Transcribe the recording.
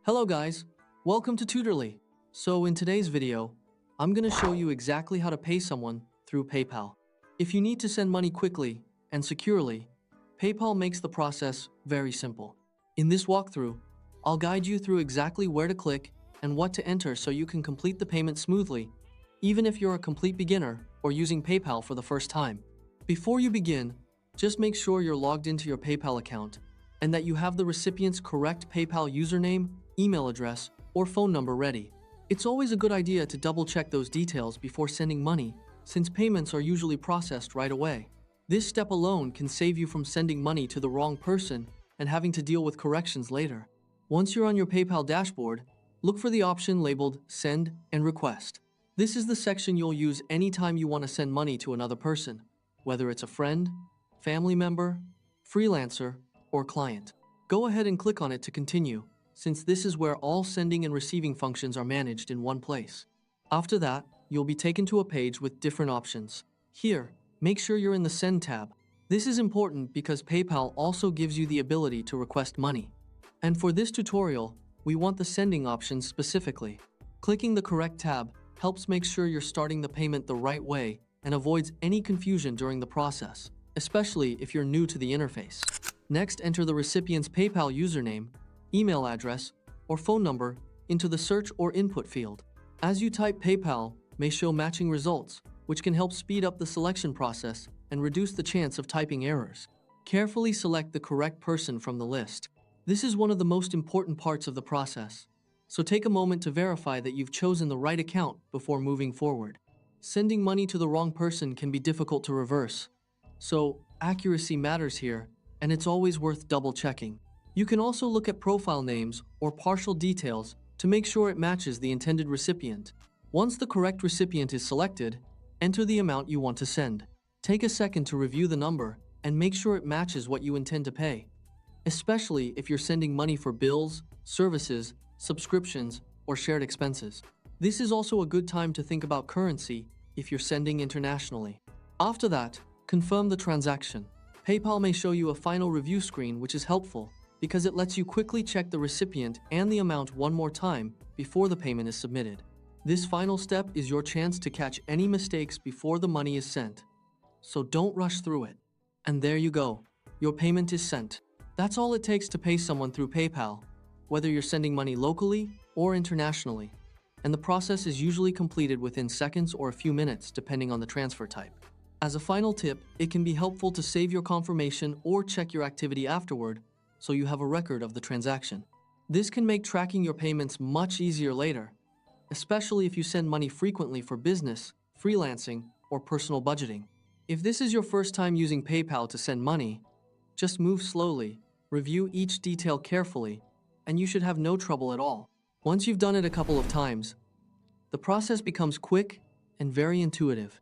Hello guys, welcome to Tutorly. So in today's video, I'm going to show you exactly how to pay someone through PayPal. If you need to send money quickly and securely, PayPal makes the process very simple. In this walkthrough, I'll guide you through exactly where to click and what to enter so you can complete the payment smoothly, even if you're a complete beginner or using PayPal for the first time. Before you begin, just make sure you're logged into your PayPal account and that you have the recipient's correct PayPal username, email address, or phone number ready. It's always a good idea to double-check those details before sending money, since payments are usually processed right away. This step alone can save you from sending money to the wrong person and having to deal with corrections later. Once you're on your PayPal dashboard, look for the option labeled Send and Request. This is the section you'll use anytime you want to send money to another person, whether it's a friend, family member, freelancer, or client. Go ahead and click on it to continue, since this is where all sending and receiving functions are managed in one place. After that, you'll be taken to a page with different options. Here, make sure you're in the Send tab. This is important because PayPal also gives you the ability to request money. And for this tutorial, we want the sending options specifically. Clicking the correct tab helps make sure you're starting the payment the right way and avoids any confusion during the process, especially if you're new to the interface. Next, enter the recipient's PayPal username, email address, or phone number into the search or input field. As you type, PayPal may show matching results, which can help speed up the selection process and reduce the chance of typing errors. Carefully select the correct person from the list. This is one of the most important parts of the process, so take a moment to verify that you've chosen the right account before moving forward. Sending money to the wrong person can be difficult to reverse, so accuracy matters here, and it's always worth double-checking. You can also look at profile names or partial details to make sure it matches the intended recipient. Once the correct recipient is selected, enter the amount you want to send. Take a second to review the number and make sure it matches what you intend to pay, especially if you're sending money for bills, services, subscriptions, or shared expenses. This is also a good time to think about currency if you're sending internationally. After that, confirm the transaction. PayPal may show you a final review screen, which is helpful because it lets you quickly check the recipient and the amount one more time before the payment is submitted. This final step is your chance to catch any mistakes before the money is sent, so don't rush through it. And there you go, your payment is sent. That's all it takes to pay someone through PayPal, whether you're sending money locally or internationally. And the process is usually completed within seconds or a few minutes, depending on the transfer type. As a final tip, it can be helpful to save your confirmation or check your activity afterward so you have a record of the transaction. This can make tracking your payments much easier later, especially if you send money frequently for business, freelancing, or personal budgeting. If this is your first time using PayPal to send money, just move slowly, review each detail carefully, and you should have no trouble at all. Once you've done it a couple of times, the process becomes quick and very intuitive.